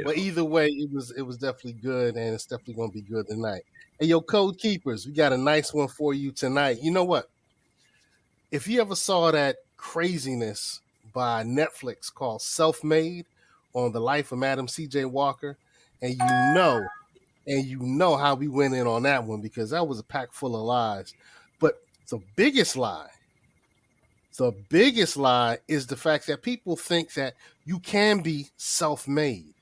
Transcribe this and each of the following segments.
But either way, it was definitely good, and it's definitely going to be good tonight. Hey, yo, Code Keepers, we got a nice one for you tonight. You know what? If you ever saw that craziness by Netflix called Self-Made on the life of Madam C.J. Walker, and you know how we went in on that one because that was a pack full of lies. But the biggest lie is the fact that people think that you can be self-made,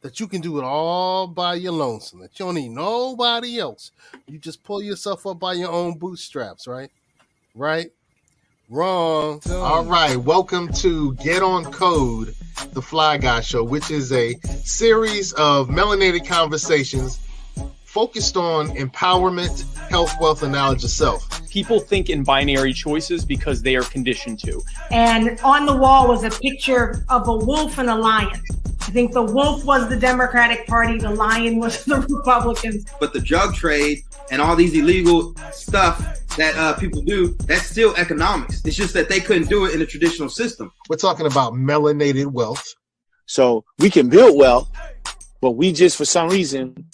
that you can do it all by your lonesome, that you don't need nobody else. You just pull yourself up by your own bootstraps, right? Right? Wrong. All right. Welcome to GetOnCode, the Fly Guy Show, which is a series of melanated conversations focused on empowerment, health, wealth, and knowledge of self. People think in binary choices because they are conditioned to. And on the wall was a picture of a wolf and a lion. I think the wolf was the Democratic Party, the lion was the Republicans. But the drug trade and all these illegal stuff that people do, that's still economics. It's just that they couldn't do it in the traditional system. We're talking about melanated wealth. So we can build wealth, but we just, for some reason,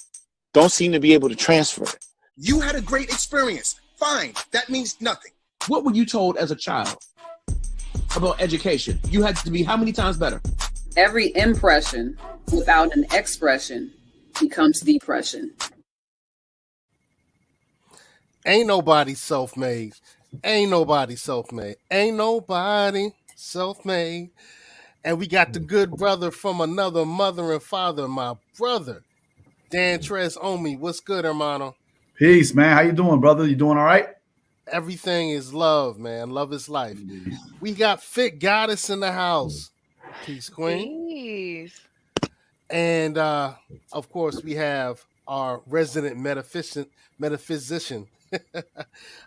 don't seem to be able to transfer it. You had a great experience. Fine. That means nothing. What were you told as a child about education? You had to be how many times better? Every impression without an expression becomes depression. Ain't nobody self-made. Ain't nobody self-made. Ain't nobody self-made. And we got the good brother from another mother and father, my brother, Dan Tres Omi. What's good, hermano? Peace, man. How you doing, brother? You doing all right? Everything is love, man. Love is life. We got Fit Goddess in the house. Peace, Queen. Peace. And of course, we have our resident metaphysician.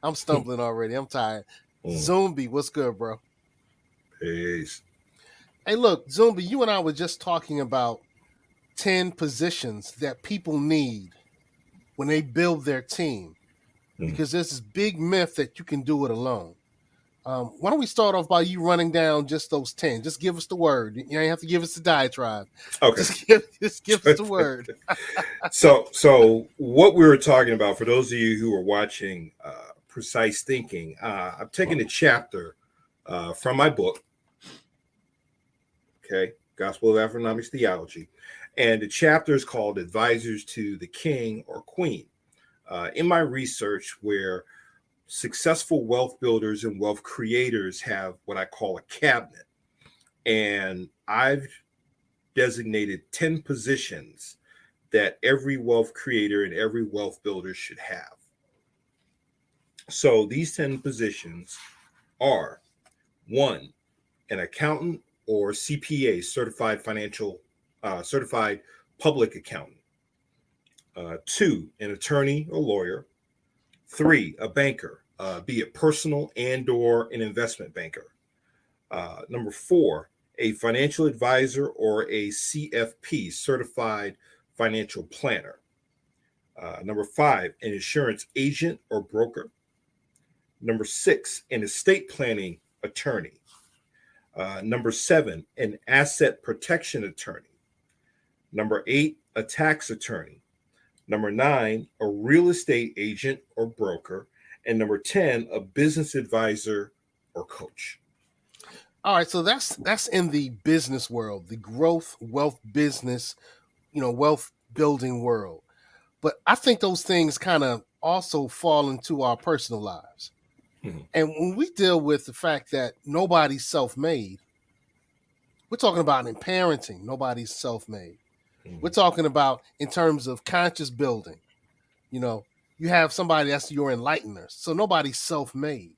I'm stumbling already. I'm tired. Zumbi, what's good, bro? Peace. Hey, look, Zumbi, you and I were just talking about 10 positions that people need when they build their team. Because there's this big myth that you can do it alone. Why don't we start off by you running down just those 10? Just give us the word. You ain't have to give us the diatribe. Okay. Just give us the word. So what we were talking about, for those of you who are watching Precise Thinking, I'm taking a chapter from my book, okay, Gospel of Afro-Nomics Theology, and the chapter is called Advisors to the King or Queen. In my research, where successful wealth builders and wealth creators have what I call a cabinet, and I've designated 10 positions that every wealth creator and every wealth builder should have. So these 10 positions are: 1, an accountant or CPA, certified public accountant. 2, an attorney or lawyer. 3, a banker, be it personal and or an investment banker. Number 4, a financial advisor or a CFP, certified financial planner. Number 5, an insurance agent or broker. Number 6, an estate planning attorney. Number 7, an asset protection attorney. Number 8, a tax attorney. Number 9, a real estate agent or broker. And number 10, a business advisor or coach. All right, so that's in the business world, the growth, wealth, business, wealth building world. But I think those things kind of also fall into our personal lives. Mm-hmm. And when we deal with the fact that nobody's self-made, we're talking about in parenting, nobody's self-made. Mm-hmm. We're talking about in terms of conscious building. You have somebody that's your enlightener. So nobody's self-made.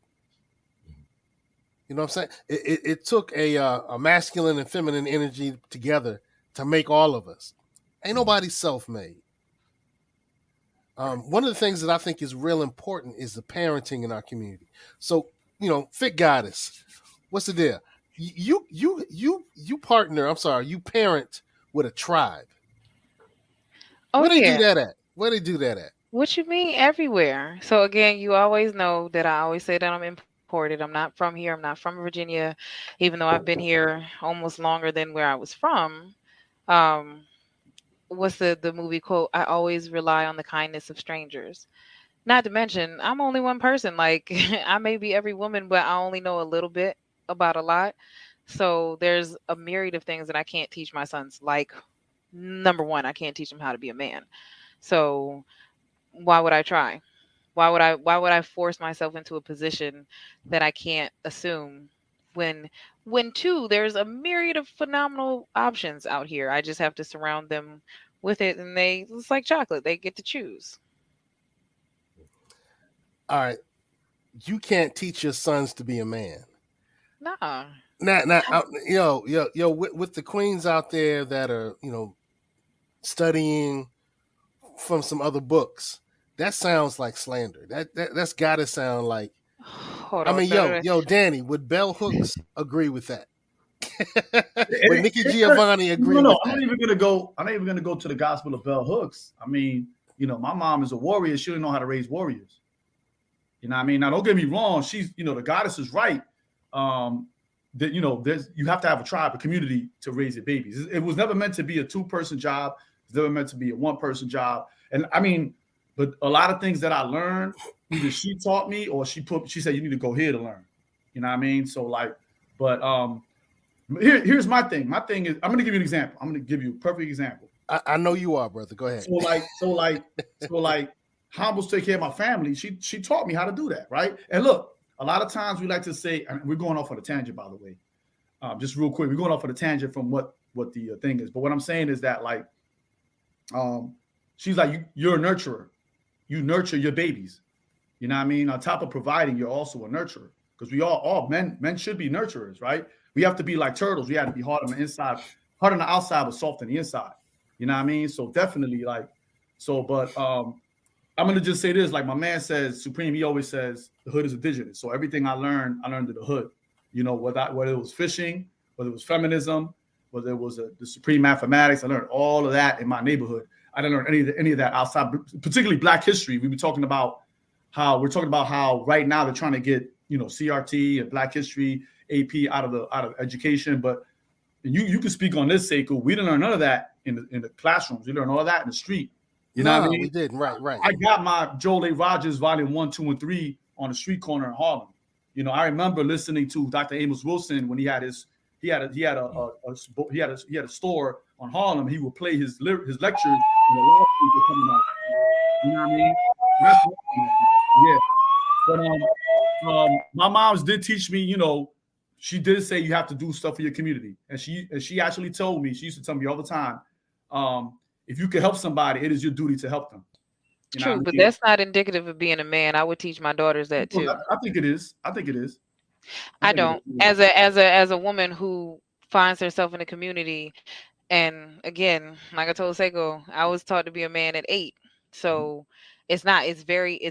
You know what I'm saying? It took a masculine and feminine energy together to make all of us. Ain't nobody self-made. One of the things that I think is real important is the parenting in our community. So, Fit Goddess, what's the deal? You parent with a tribe. Oh, Where they do that at? Where they do that at? What you mean everywhere? So again, you always know that I always say that I'm deported. I'm not from here. I'm not from Virginia, even though I've been here almost longer than where I was from. What's the movie quote? I always rely on the kindness of strangers. Not to mention, I'm only one person. Like, I may be every woman, but I only know a little bit about a lot. So there's a myriad of things that I can't teach my sons. Like, number one, I can't teach them how to be a man. So why would I try? Why would I force myself into a position that I can't assume when two, there's a myriad of phenomenal options out here. I just have to surround them with it, and it's like chocolate. They get to choose. All right. You can't teach your sons to be a man. Nah. Now, with the queens out there that are, studying from some other books, that sounds like slander. That's got to sound like. Hold on, Danny, would Bell Hooks agree with that? Would Nikki Giovanni agree with that? I'm not even gonna go to the gospel of Bell Hooks. I mean, my mom is a warrior. She didn't know how to raise warriors. You know what I mean? Now, don't get me wrong. She's, the goddess is right. That, you have to have a tribe, a community to raise your babies. It was never meant to be a 2-person job. It's never meant to be a 1-person job. And I mean, but a lot of things that I learned, either she taught me or she said, you need to go here to learn. You know what I mean? So here's my thing. My thing is, I'm going to give you an example. I'm going to give you a perfect example. I know you are, brother. Go ahead. So how I'm supposed to take care of my family. She taught me how to do that, right? And look, a lot of times we like to say, and we're going off on a tangent, by the way. Just real quick, we're going off on a tangent from what the thing is. But what I'm saying is that she's like, you're a nurturer. You nurture your babies. You know what I mean? On top of providing, you're also a nurturer. Because we all men should be nurturers, right? We have to be like turtles. We have to be hard on the inside, hard on the outside, but soft on the inside. You know what I mean? So definitely I'm going to just say this, like my man says, Supreme, he always says the hood is indigenous. So everything I learned in the hood, whether it was fishing, whether it was feminism, whether it was the supreme mathematics, I learned all of that in my neighborhood. I didn't learn any of that outside, particularly Black history. We're talking about how right now they're trying to get, CRT and Black history, AP out of education. But you can speak on this, Seko. We didn't learn none of that in the classrooms. We learned all of that in the street. You know what I mean? We didn't. Right. I got my Joel A. Rogers volume 1, 2, and 3 on the street corner in Harlem. I remember listening to Dr. Amos Wilson when he had a store on Harlem. He would play his lectures and the law people coming out. You know what I mean? Yeah. But my moms did teach me. She did say you have to do stuff for your community, and she actually told me. She used to tell me all the time. If you can help somebody, it is your duty to help them. True, but that's not indicative of being a man. I would teach my daughters that too. I think it is. I don't. As a woman who finds herself in a community, and again, like I told Seko, I was taught to be a man at 8. So it's not. It's very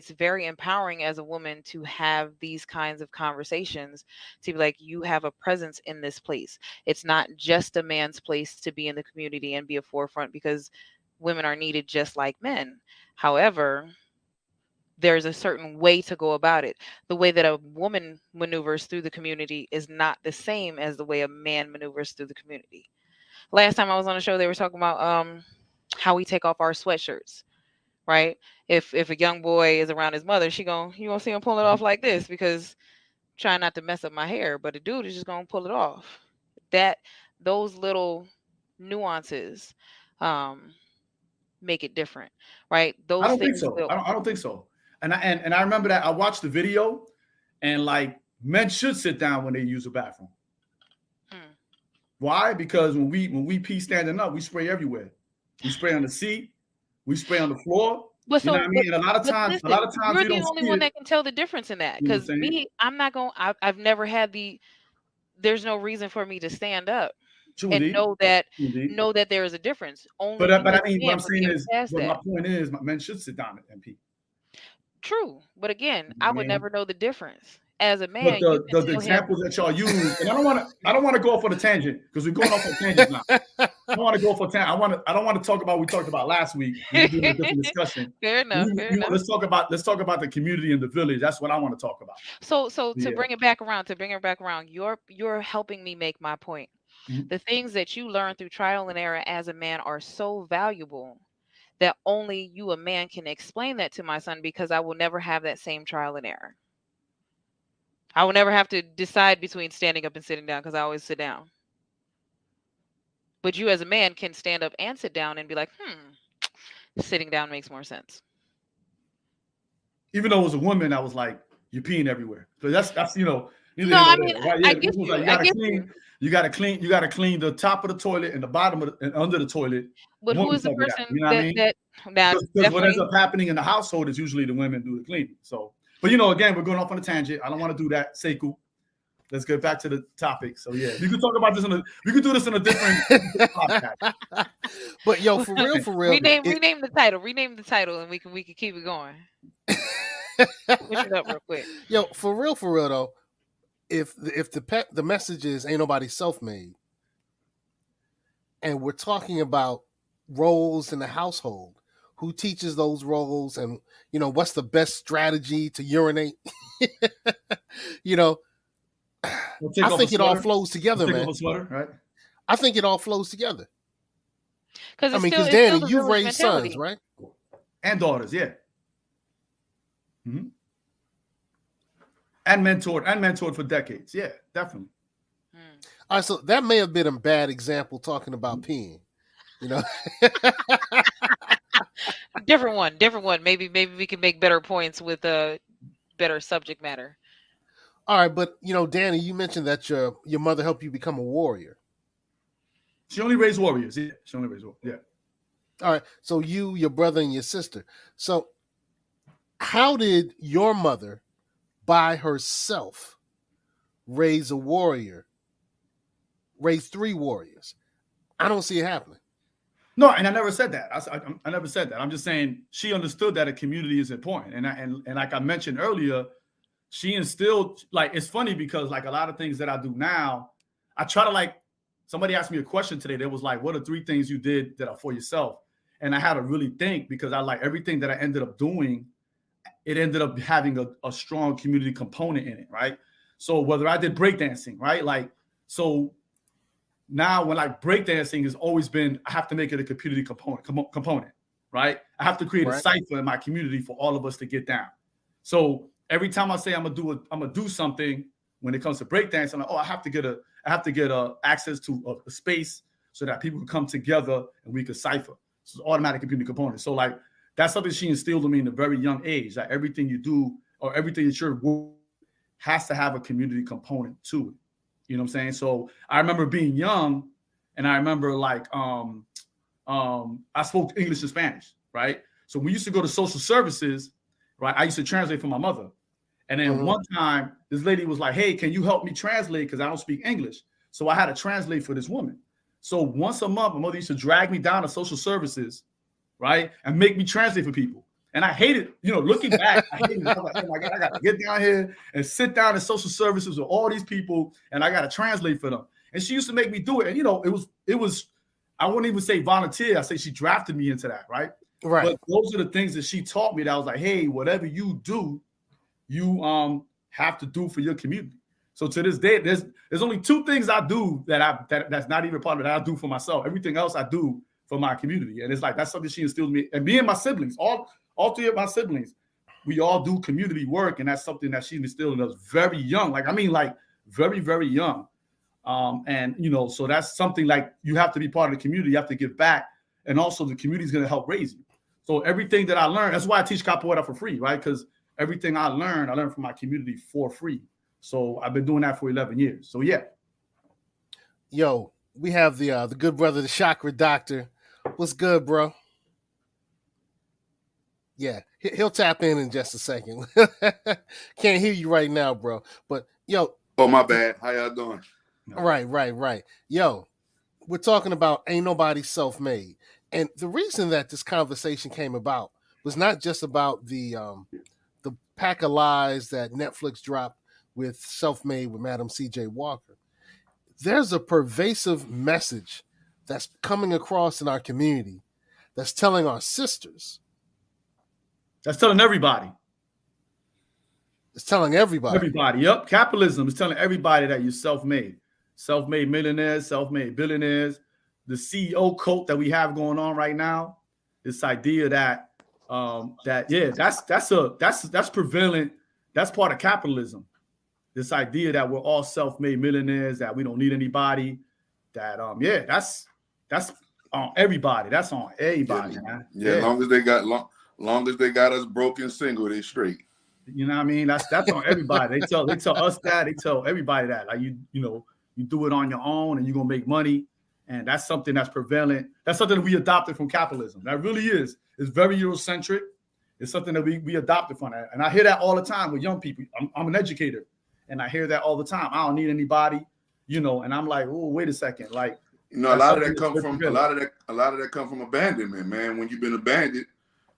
empowering as a woman to have these kinds of conversations, to be like, you have a presence in this place. It's not just a man's place to be in the community and be a forefront, because women are needed just like men. However, there's a certain way to go about it. The way that a woman maneuvers through the community is not the same as the way a man maneuvers through the community. Last time I was on a show, they were talking about how we take off our sweatshirts. Right? If a young boy is around his mother, you gonna see him pull it off like this, because trying not to mess up my hair, but a dude is just gonna pull it off. Those little nuances make it different, right? Those I don't think so. I don't think so. And I remember that I watched the video, and men should sit down when they use a bathroom. Why? Because when we pee standing up, we spray everywhere. We spray on the seat. We spray on the floor. But you know what I mean? And a lot of times, you're the only one that can tell the difference in that. Because I'm not going. I've never had there's no reason for me to stand up and know that there is a difference. But I mean, what I'm saying is, my point is, men should sit down at MP. True, but again, I would never know the difference as a man. But the examples that y'all use, and I don't want to go off on a tangent, because we're going off on tangents now. don't want to go for 10. I don't want to talk about what we talked about last week. We're doing a different discussion. Fair enough. Let's talk about the community and the village. That's what I want to talk about. So to bring it back around, you're helping me make my point. Mm-hmm. The things that you learn through trial and error as a man are so valuable that only you, a man, can explain that to my son, because I will never have that same trial and error. I will never have to decide between standing up and sitting down, because I always sit down. But you as a man can stand up and sit down and be like, sitting down makes more sense. Even though it was a woman, I was like, you're peeing everywhere. So that's No, I mean, right? Yeah, I get you. You gotta clean the top of the toilet and the bottom of and under the toilet. But who is the person that? You know what I mean? Because what ends up happening in the household is usually the women do the cleaning. So, but again, we're going off on a tangent. I don't want to do that, Seko. Let's get back to the topic. So yeah, we could talk about this we could do this in a different podcast. But yo, for real. Rename the title, and we can keep it going. Push it up real quick. Yo, for real though, if the message is ain't nobody self-made, and we're talking about roles in the household, who teaches those roles, and what's the best strategy to urinate? I think it all flows together, man. Sweater, right? I think it all flows together. Because Danny, you've raised sons, right? And daughters, yeah. Mm-hmm. And mentored for decades. Yeah, definitely. All right, so that may have been a bad example talking about peeing. Different one. Maybe we can make better points with a better subject matter. All right, but Danny, you mentioned that your mother helped you become a warrior. She only raised warriors. Yeah, Yeah. All right, so you, your brother, and your sister. So, how did your mother, by herself, raise a warrior? Raise 3 warriors? I don't see it happening. No, and I never said that. I never said that. I'm just saying she understood that a community is important, and like I mentioned earlier, she instilled, it's funny because a lot of things that I do now, I try to somebody asked me a question today that was what are 3 things you did that are for yourself? And I had to really think, because I everything that I ended up doing, it ended up having a strong community component in it, right? So whether I did breakdancing, right? So now when breakdancing has always been, I have to make it a community component, right? I have to create a cipher in my community for all of us to get down. So every time I say I'm gonna do something when it comes to breakdance, I'm like, I have to get access to a space so that people can come together and we can cipher. So it's automatic community component. So that's something she instilled in me in a very young age. Everything you do or everything that you're has to have a community component to it. You know what I'm saying? So I remember being young, and I remember I spoke English and Spanish, right? So we used to go to social services, right? I used to translate for my mother. And then one time, this lady was like, hey, can you help me translate? Because I don't speak English. So I had to translate for this woman. So once a month, my mother used to drag me down to social services, right? And make me translate for people. And I hated, looking back, I hated it. I was like, oh my God, I got to get down here and sit down in social services with all these people, and I got to translate for them. And she used to make me do it. And, it was, I wouldn't even say volunteer. I say she drafted me into that, right? Right. But those are the things that she taught me that I was like, hey, whatever you do, you have to do for your community. So to this day, there's only 2 things I do that's not even part of it that I do for myself. Everything else I do for my community. And it's that's something she instilled in me. And me and my siblings, all 3 of my siblings, we all do community work, and that's something that she instilled in us very young. Very, very young. And so that's something you have to be part of the community. You have to give back, and also the community is going to help raise you. So everything that I learned, that's why I teach capoeira for free, right? Because everything I learned from my community for free. So I've been doing that for 11 years. So yeah. Yo, we have the good brother, the chakra doctor. What's good, bro? Yeah, he'll tap in just a second. Can't hear you right now, bro. But yo. Oh, my bad. How y'all doing? Right. Yo, we're talking about ain't nobody self-made. And the reason that this conversation came about was not just about the pack of lies that Netflix dropped with Self-Made with Madam C.J. Walker. There's a pervasive message that's coming across in our community that's telling our sisters. That's telling everybody. It's telling everybody. Everybody. Yep. Capitalism is telling everybody that you're self-made. Self-made millionaires, self-made billionaires. The CEO cult that we have going on right now. This idea that that's prevalent. That's part of capitalism. This idea that we're all self-made millionaires, that we don't need anybody. That that's on everybody. That's on everybody, man. Yeah, long as they got us broken single, they straight. You know what I mean? That's on everybody. They tell us that. They tell everybody that. Like you do it on your own and you're gonna make money. And that's something that's prevalent. That's something that we adopted from capitalism. That really is. It's very Eurocentric. It's something that we adopted from that. And I hear that all the time with young people. I'm an educator, and I hear that all the time. I don't need anybody, and I'm like, oh, wait a second. Like, a lot of that come from abandonment, man. When you've been abandoned,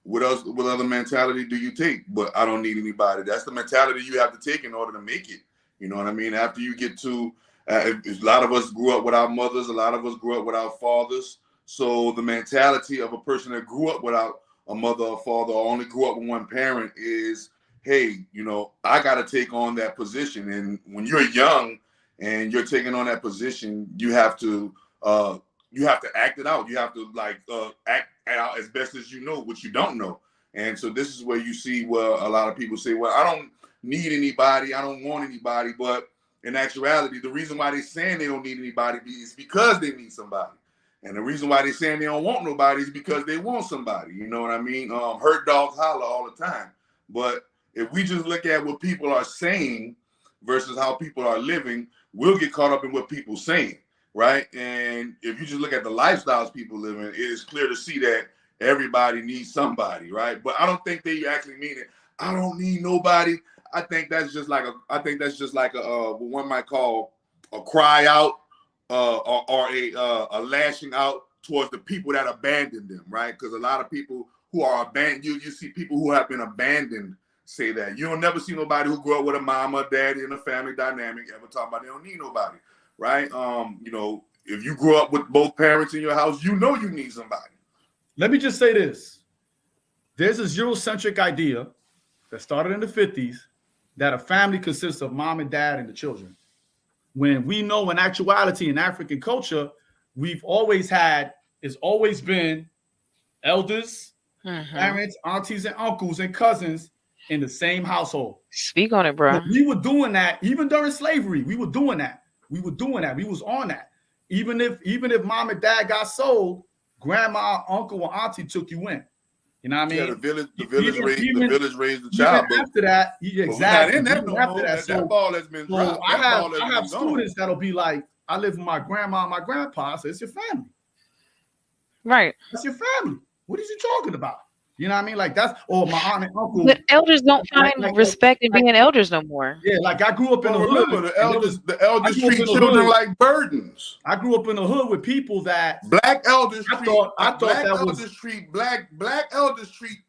what other mentality do you take? But I don't need anybody. That's the mentality you have to take in order to make it. You know what I mean? After you get to a lot of us grew up with our mothers, a lot of us grew up with our fathers. So the mentality of a person that grew up without a mother or father, or only grew up with one parent, is, hey, I got to take on that position. And when you're young and you're taking on that position, you have to act it out. You have to act out as best as you know what you don't know. And so this is where you see where a lot of people say, well, I don't need anybody, I don't want anybody. But in actuality, the reason why they're saying they don't need anybody is because they need somebody. And the reason why they're saying they don't want nobody is because they want somebody. You know what I mean? Hurt dogs holler all the time. But if we just look at what people are saying versus how people are living, we'll get caught up in what people are saying, right? And if you just look at the lifestyles people live in, it is clear to see that everybody needs somebody, right? But I don't think they actually mean it. I don't need nobody. I think that's just like what one might call a cry out or a lashing out towards the people that abandoned them, right? Because a lot of people who are abandoned, you see people who have been abandoned say that. You don't never see nobody who grew up with a mama, daddy, and a family dynamic ever talk about they don't need nobody, right? If you grew up with both parents in your house, you need somebody. Let me just say this. There's a Eurocentric idea that started in the 50s that a family consists of mom and dad and the children. When we know in actuality in African culture, it's always been elders, parents, aunties, and uncles and cousins in the same household. Speak on it, bro. We were doing that even during slavery. We were doing that. We was on that. Even if mom and dad got sold, grandma, uncle, or auntie took you in. You know what I mean? Yeah, the village raised the child. Even after that, exactly. That ball has been dropped. I have students that'll be like, I live with my grandma and my grandpa. I say, it's your family. Right. That's your family. What are you talking about? You know what I mean? Like that's, or my aunt and uncle. But elders don't find respect in being elders no more. Yeah, like I grew up in the hood. Remember, the elders treat children like burdens. I grew up in the hood with people that black elders treat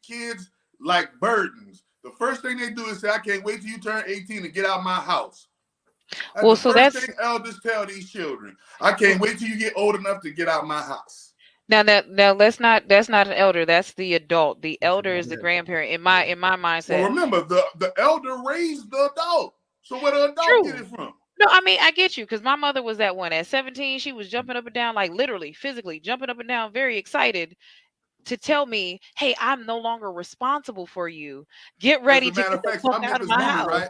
kids like burdens. The first thing they do is say, I can't wait till you turn 18 to get out of my house. That's the first thing elders tell these children. I can't wait till you get old enough to get out of my house. Now that's not an elder. That's the adult. The elder is the grandparent in my mindset. Well, remember the elder raised the adult. So where the adult get it from? No, I mean I get you because my mother was that one. At 17, she was jumping up and down, like literally, physically jumping up and down, very excited to tell me, "Hey, I'm no longer responsible for you. Get ready to get the fuck out of my house." Right?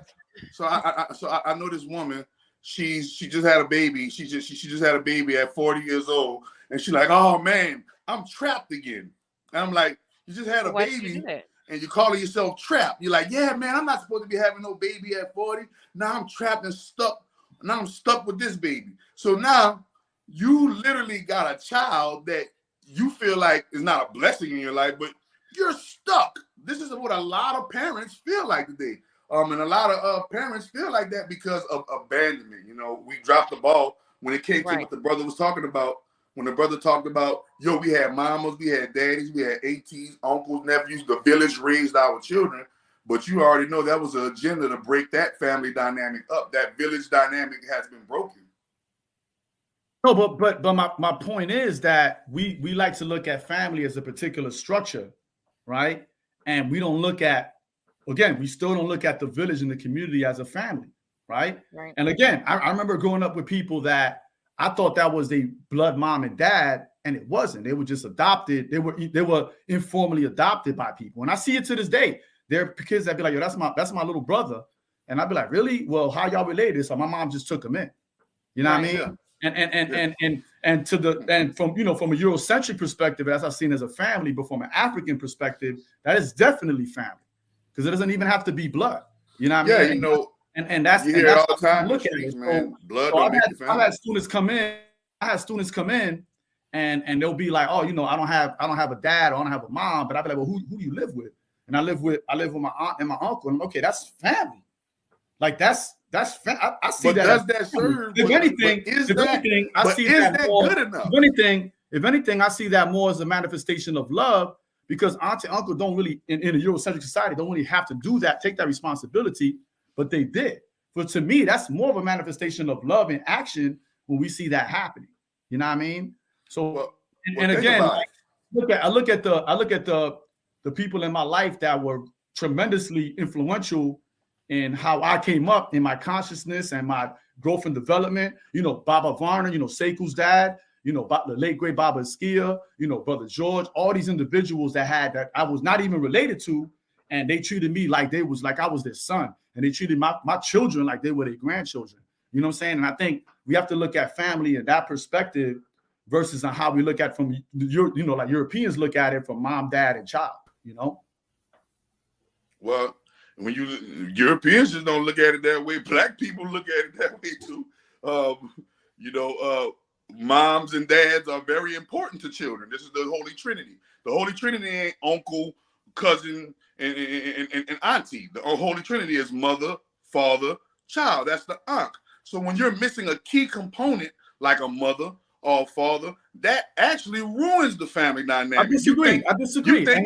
So I know this woman. She just had a baby. She just had a baby at 40 years old. And she's like, oh, man, I'm trapped again. And I'm like, you just had a baby and you're calling yourself trapped. You're like, yeah, man, I'm not supposed to be having no baby at 40. Now I'm trapped and stuck. Now I'm stuck with this baby. So now you literally got a child that you feel like is not a blessing in your life, but you're stuck. This is what a lot of parents feel like today. And a lot of parents feel like that because of abandonment. We dropped the ball when it came to what the brother was talking about. When the brother talked about, we had mamas, we had daddies, we had aunties, uncles, nephews, the village raised our children. But you already know that was an agenda to break that family dynamic up. That village dynamic has been broken. No, but my point is that we like to look at family as a particular structure, right? And we don't look at, again, we still don't look at the village and the community as a family, right? Right. And again, I remember growing up with people that I thought that was their blood mom and dad, and it wasn't. They were just adopted. They were informally adopted by people, and I see it to this day. There are kids that be like, "Yo, that's my little brother," and I'd be like, "Really? Well, how y'all related?" So my mom just took him in. You know what I mean? Yeah. And from from a Eurocentric perspective, as I've seen as a family, but from an African perspective, that is definitely family, because it doesn't even have to be blood. You know what I mean? Yeah, you know, and that's you hear it all the how I time. look at Streets, it. man. Blood So don't make you family. I've had students come in. I had students come in, and they'll be like, "Oh, you know, I don't have a dad, or I don't have a mom," but I'll be like, "Well, who do you live with?" And I live with my aunt and my uncle. And I'm, okay, that's family. Like that's I see but that. Does that serve? If anything, I see that more. Good enough? If anything, I see that more as a manifestation of love, because aunt and uncle don't really, in a Eurocentric society, don't really have to do that, take that responsibility, but they did. But to me, that's more of a manifestation of love in action when we see that happening. You know what I mean? So, and again, I look at the people in my life that were tremendously influential in how I came up in my consciousness and my growth and development. You know, Baba Varner, you know, Seku's dad, you know, the late great Baba Skia, you know, Brother George, all these individuals that I was not even related to, and they treated me like I was their son, and they treated my children like they were their grandchildren. You know what I'm saying? And I think we have to look at family in that perspective versus on how we look at from like Europeans look at it from mom, dad, and child. You know. Well, when Europeans just don't look at it that way. Black people look at it that way too. Moms and dads are very important to children. This is the Holy Trinity. The Holy Trinity ain't uncle, cousin, and auntie. The Holy Trinity is mother, father, child. That's the ankh. So when you're missing a key component like a mother or a father, that actually ruins the family dynamic. I disagree. You think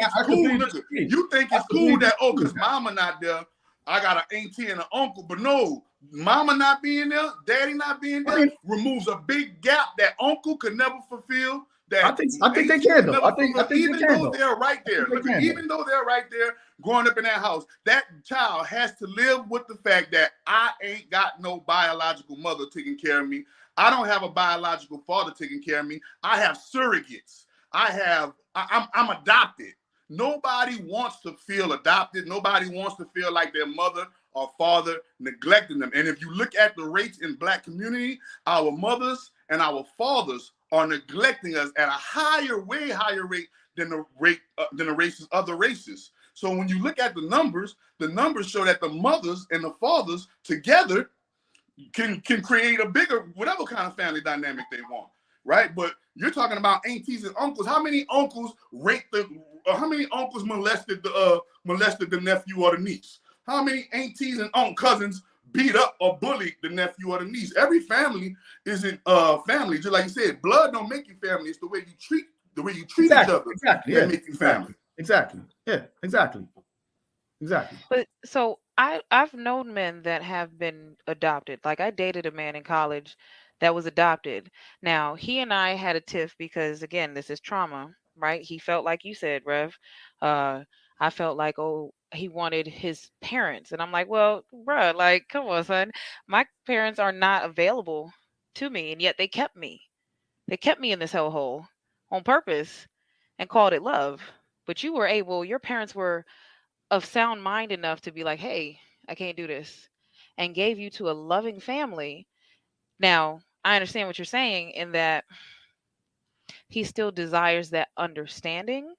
it's cool that, because mama not there, I got an auntie and an uncle, but no, mama not being there, daddy not being there, removes a big gap that uncle could never fulfill. That I think they can though. Even though they're right there, even though they're right there, growing up in that house, that child has to live with the fact that I ain't got no biological mother taking care of me. I don't have a biological father taking care of me. I have surrogates. I'm adopted. Nobody wants to feel adopted. Nobody wants to feel like their mother or father neglecting them. And if you look at the rates in Black community, our mothers and our fathers are neglecting us at a way higher rate than the races, other races. So when you look at the numbers show that the mothers and the fathers together can create a bigger, whatever kind of family dynamic they want, right? But you're talking about aunties and uncles. How many uncles molested the nephew or the niece? How many aunties and cousins beat up or bullied the nephew or the niece? Every family isn't family. Just like you said, blood don't make you family. It's the way you treat each other that make you family. Exactly. Yeah. Exactly. But so I've known men that have been adopted. Like I dated a man in college that was adopted. Now he and I had a tiff because again, this is trauma, right? He felt like you said, Rev. I felt like, he wanted his parents. And I'm like, well, bruh, like, come on, son. My parents are not available to me. And yet they kept me. They kept me in this hellhole on purpose and called it love. But your parents were of sound mind enough to be like, hey, I can't do this, and gave you to a loving family. Now, I understand what you're saying in that he still desires that understanding,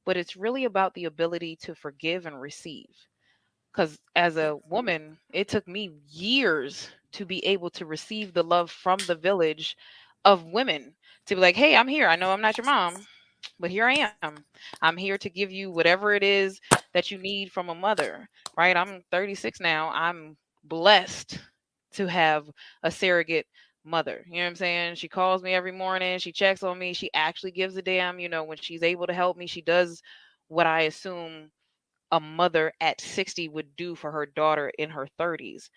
but it's really about the ability to forgive and receive. Because as a woman, it took me years to be able to receive the love from the village of women to be like, hey, I'm here. I know I'm not your mom, but here I am. I'm here to give you whatever it is that you need from a mother, right? I'm 36 now. I'm blessed to have a surrogate mother. You know what I'm saying? She calls me every morning. She checks on me. She actually gives a damn, when she's able to help me. She does what I assume a mother at 60 would do for her daughter in her 30s.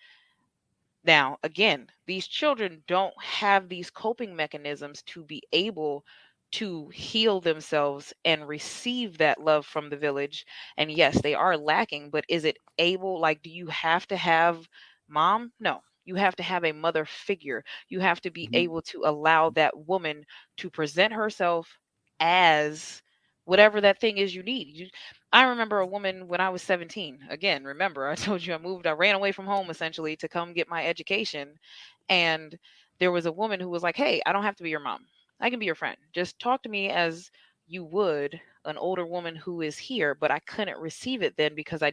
Now, again, these children don't have these coping mechanisms to be able to heal themselves and receive that love from the village. And yes, they are lacking, but is it able, like, do you have to have mom? No. You have to have a mother figure. You have to be able to allow that woman to present herself as whatever that thing is you need. I remember a woman when I was 17. Again, remember, I told you I ran away from home essentially to come get my education. And there was a woman who was like, hey, I don't have to be your mom. I can be your friend. Just talk to me as you would an older woman who is here. But I couldn't receive it then because I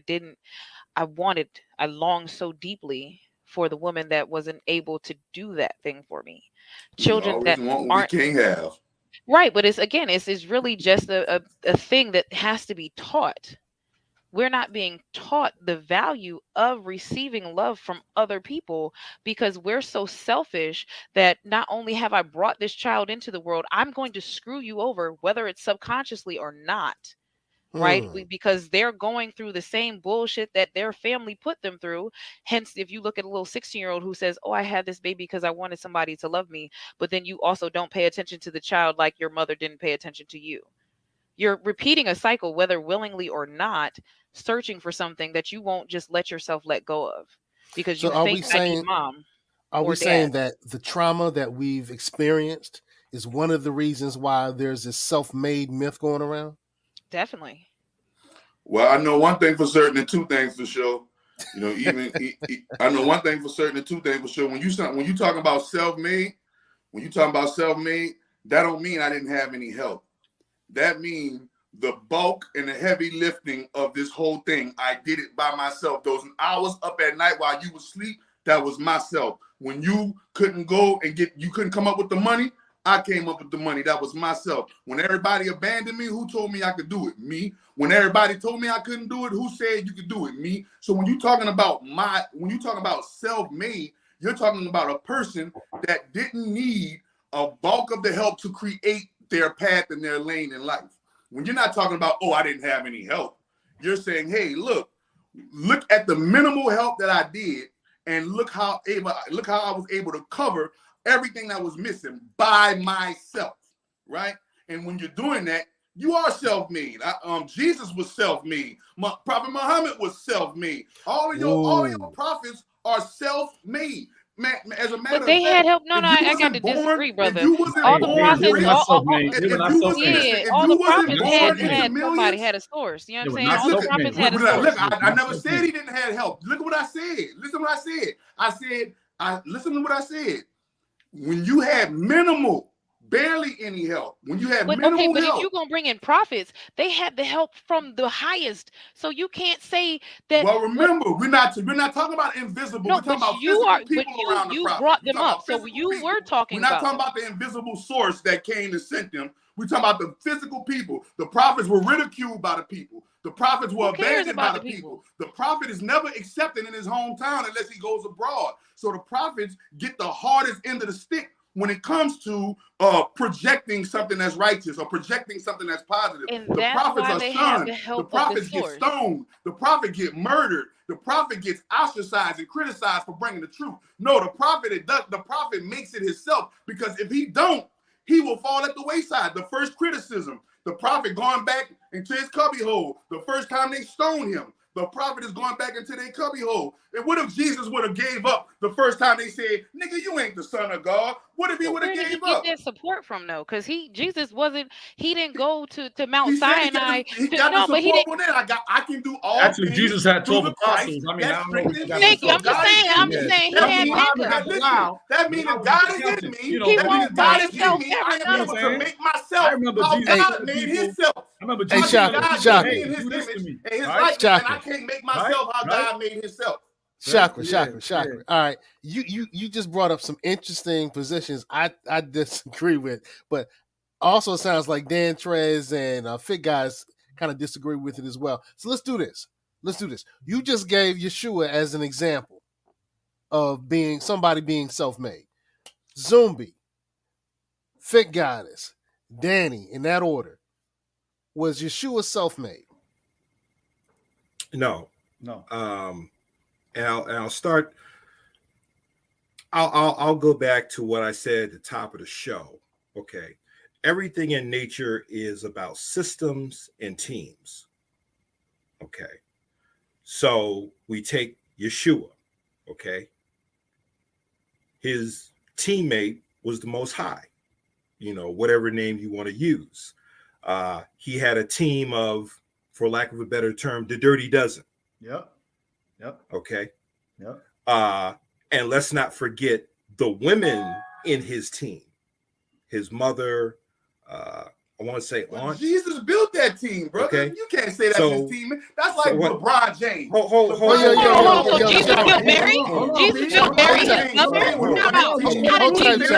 longed so deeply for the woman that wasn't able to do that thing for me. Children that want what aren't we can't have. right, but it's really just a thing that has to be taught. We're not being taught the value of receiving love from other people because we're so selfish that not only have I brought this child into the world, I'm going to screw you over, whether it's subconsciously or not. Right? Because they're going through the same bullshit that their family put them through. Hence, if you look at a little 16-year-old who says, oh, I had this baby because I wanted somebody to love me, but then you also don't pay attention to the child like your mother didn't pay attention to you. You're repeating a cycle, whether willingly or not, searching for something that you won't just let yourself let go of because you think I need mom. Are we saying that the trauma that we've experienced is one of the reasons why there's this self-made myth going around? Definitely. Well, I know one thing for certain and two things for sure. You know, I know one thing for certain and two things for sure. When you talk about self-made, that don't mean I didn't have any help. That means the bulk and the heavy lifting of this whole thing, I did it by myself. Those hours up at night while you was asleep, that was myself. When you couldn't go and you couldn't come up with the money, I came up with the money. That was myself. When everybody abandoned me, who told me I could do it? Me. When everybody told me I couldn't do it, who said you could do it? Me. So when you're talking about self-made, you're talking about a person that didn't need a bulk of the help to create their path and their lane in life. When you're not talking about, oh, I didn't have any help, you're saying, hey, look at the minimal help that I did, and look how I was able to cover everything that was missing by myself, right? And when you're doing that, you are self-made. Jesus was self-made. Prophet Muhammad was self-made. All of your prophets are self-made. Man, as a matter but they of fact, had help. No, I got to disagree, brother. All the prophets, all the prophets had somebody had a source. You know what I'm saying? All the prophets had a source. Look, I never said he didn't have help. Look at what I said. Listen what I said. Listen to what I said. When you had barely any help, but if you're gonna bring in prophets, they had the help from the highest. So you can't say that. Well, remember, we're not talking about invisible. No, we're talking about physical people around the prophet. Brought them up, so you were talking. We're not talking about the invisible source that came and sent them. We're talking about the physical people. The prophets were ridiculed by the people. The prophets were abandoned by the people. The prophet is never accepted in his hometown unless he goes abroad. So the prophets get the hardest end of the stick when it comes to projecting something that's righteous or projecting something that's positive. And the prophets are shunned. The prophets get stoned. The prophet get murdered. The prophet gets ostracized and criticized for bringing the truth. No, the prophet makes it himself, because if he don't, he will fall at the wayside. The first criticism, the prophet going back into his cubbyhole. The first time they stoned him, the prophet is going back into their cubbyhole. And what if Jesus would have gave up the first time they said, nigga, you ain't the son of God? What if he would have gave up? Where did he get that support from, though? Because he didn't go to Mount Sinai. He got the support from there. I can do all Actually, things. Jesus had 12 apostles. I mean, I'm just saying he had backup. That means if God is in me, he won't by himself. I am able to make myself how God made himself. I remember Jesus made his image and his likeness, and I can't make myself how God made himself. Chakra. All right, you just brought up some interesting positions I disagree with, but also sounds like Dan Trez and Fit Guys kind of disagree with it as well. So let's do this. You just gave Yeshua as an example of somebody being self-made. Zumbi, Fit Goddess, Danny, in that order. Was Yeshua self-made? No. And I'll start I'll go back to what I said at the top of the show. Okay. Everything in nature is about systems and teams. Okay. So we take Yeshua. Okay. His teammate was the Most High, whatever name you want to use. He had a team of, for lack of a better term, the Dirty Dozen. Yep. Okay. Yep. And let's not forget the women in his team. His mother, I want to say aunt. Jesus built that team, brother. Okay. You can't say that's his team. That's like LeBron James. So Jesus built Mary? Jesus built Mary his mother? How did Jesus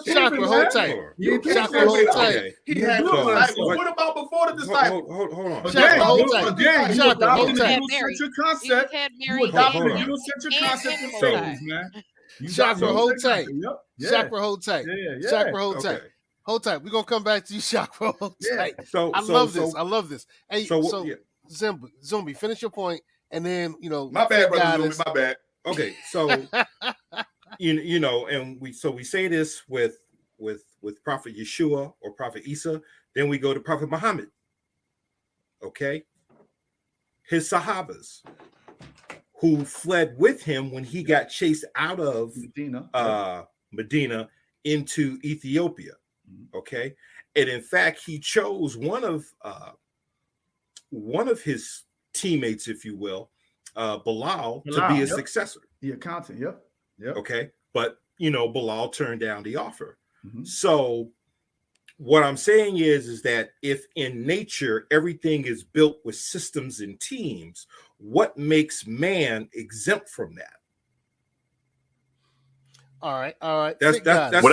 Chakra, hold tight. Chakra, hold tight. He had disciples. What about before the disciples? Hold on. Chakra, hold tight. Again, Chakra, hold tight. You adopted the Eurocentric concept of stories, man. Chakra, hold tight. Chakra, hold tight. Yeah. Chakra, hold tight. Hold tight. We're gonna come back to you, Chakra. Hold tight. I love this. Hey, Zumbi, finish your point, and then my bad, brother Zumbi, my bad. Okay, so and we say this with Prophet Yeshua or Prophet Isa, then we go to Prophet Muhammad. Okay, his Sahabas who fled with him when he got chased out of Medina into Ethiopia. Okay, and in fact, he chose one of his teammates, if you will, Bilal, to be his successor. The accountant, yep. Okay, but Bilal turned down the offer. So what I'm saying is that if in nature everything is built with systems and teams, what makes man exempt from that? All right. That's the thing.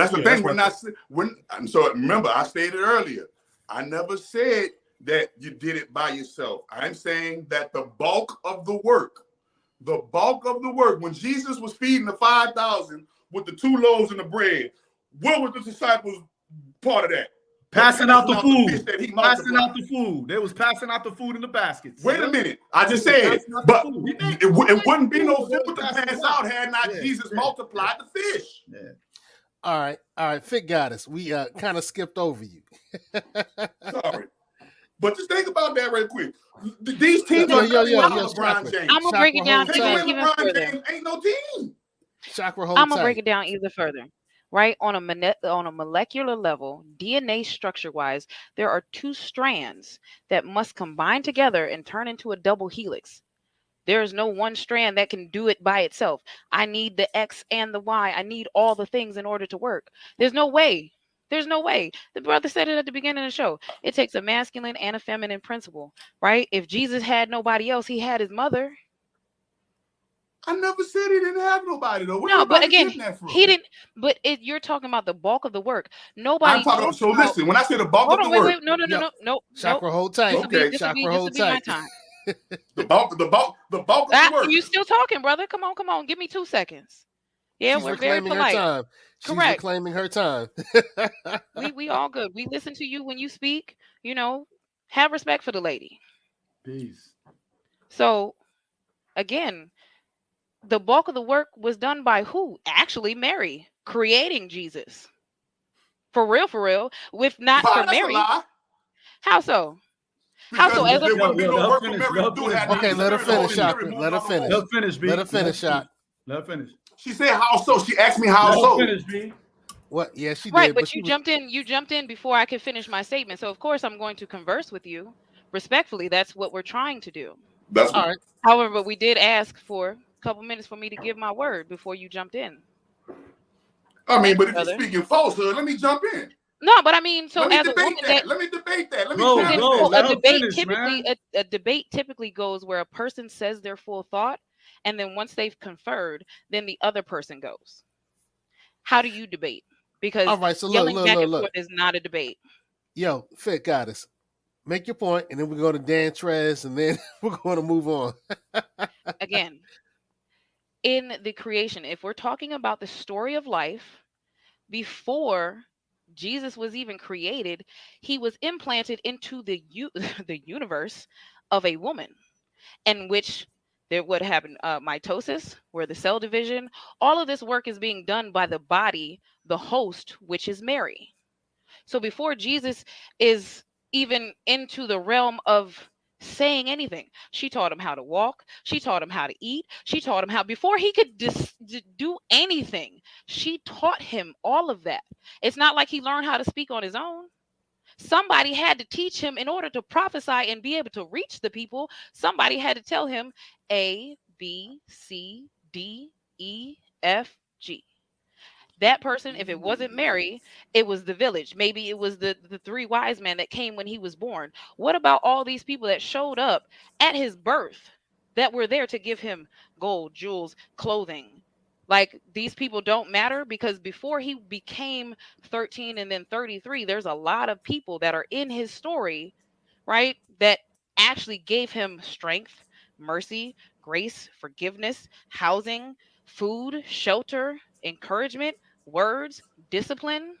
So remember, I stated earlier, I never said that you did it by yourself. I'm saying that the bulk of the work, when Jesus was feeding the 5,000 with the 2 loaves and the bread, what was the disciples part of that? Passing out the food. They was passing out the food in the baskets. Wait a minute. I just said, but it wouldn't be no food to pass out had not Jesus multiplied the fish. Yeah. All right. Fit Goddess, we kind of skipped over you. Sorry. But just think about that right quick. These teams are LeBron James. I'm going to break it down even further. Ain't no team. Chakra, hold I'm going tight. to break it down even further. Right, on a molecular level, DNA structure-wise, there are 2 strands that must combine together and turn into a double helix. There is no one strand that can do it by itself. I need the X and the Y. I need all the things in order to work. There's no way. The brother said it at the beginning of the show. It takes a masculine and a feminine principle, right? If Jesus had nobody else, he had his mother. I never said he didn't have nobody though. No, but again, he didn't. But you're talking about the bulk of the work. Nobody. I'm talking. So listen, when I say the bulk of the work, no. Chakra, hold tight. Okay, Chakra, hold tight. The bulk of the work. You still talking, brother? Come on. Give me 2 seconds. Yeah, She's we're very polite. Her time. She's Correct. reclaiming her time. we all good. We listen to you when you speak. Have respect for the lady. Peace. So, again, the bulk of the work was done by who? Actually, Mary, creating Jesus. For real. If not for Mary. How so? How so? Okay, let her finish, Chakra. Let her finish. Let her finish, Chakra. Let her finish. She said how so? She asked me how so. Finish, B. What? Yeah, she did. Right, but you jumped in. You jumped in before I could finish my statement. So of course I'm going to converse with you respectfully. That's what we're trying to do. That's all right. However, we did ask for a couple minutes for me to give my word before you jumped in. I mean, but if you're speaking falsehood, let me jump in. No, but I mean, so as a woman, let me debate that. A debate typically goes where a person says their full thought, and then once they've conferred, then the other person goes. How do you debate? Because all right, so yelling back and forth is not a debate. Yo, Fit Goddess, make your point, and then we go to Dan Trez, and then we're going to move on. Again, in the creation, if we're talking about the story of life, before Jesus was even created, he was implanted into the universe of a woman, in which There would happen mitosis, where the cell division. All of this work is being done by the body, the host, which is Mary. So before Jesus is even into the realm of saying anything, she taught him how to walk. She taught him how to eat. She taught him how, before he could do anything, she taught him all of that. It's not like he learned how to speak on his own. Somebody had to teach him in order to prophesy and be able to reach the people. Somebody had to tell him A, B, C, D, E, F, G. That person, if it wasn't Mary, it was the village. Maybe it was the 3 wise men that came when he was born. What about all these people that showed up at his birth that were there to give him gold, jewels, clothing? Like, these people don't matter, because before he became 13 and then 33, there's a lot of people that are in his story, right, that actually gave him strength, mercy, grace, forgiveness, housing, food, shelter, encouragement, words, discipline.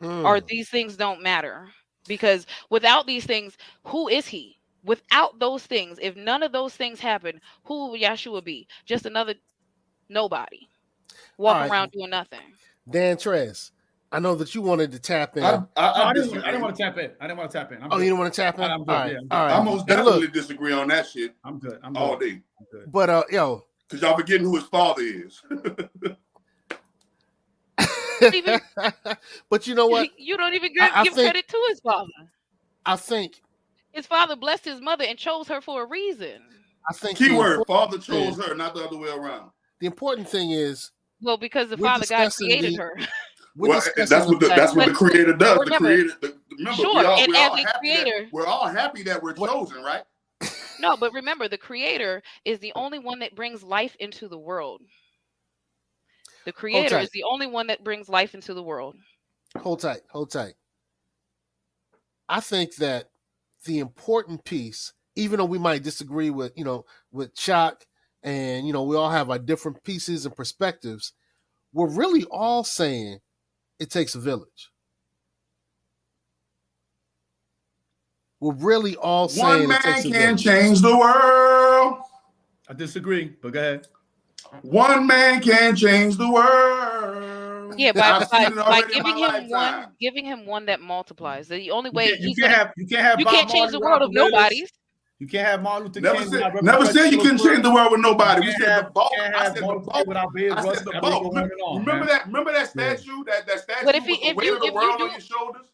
Or these things don't matter, because without these things, who is he? Without those things, if none of those things happen, who will Yahshua be? Just another nobody walking around doing nothing. Dan Tres, I know that you wanted to tap in. I didn't want to tap in. You didn't want to tap in? I'm good. All right. Yeah, All right. I most definitely disagree on that shit. I'm good. All day. But yo, because y'all forgetting who his father is. But you know what? You don't even give credit to his father. I think his father blessed his mother and chose her for a reason. I think keyword, father chose her, not the other way around. The important thing is, well, because the father God created her. Well, that's what the creator does. Remember, we're all happy that we're chosen, right? No, but remember, the creator is the only one that brings life into the world. The creator is the only one that brings life into the world. Hold tight. I think that the important piece, even though we might disagree with Chuck, and we all have our different pieces and perspectives, we're really all saying it takes a village. We're really all saying one man it takes a can village. change the world. I disagree, but go ahead. One man can change the world. Yeah, by giving him one that multiplies. The only way you can't change the world of nobody's. You can't have Martin Luther Never King. Never said you couldn't change the world with nobody. We said the bulk. I said the bulk. Remember that statue? That statue with the weight of the world on your shoulders?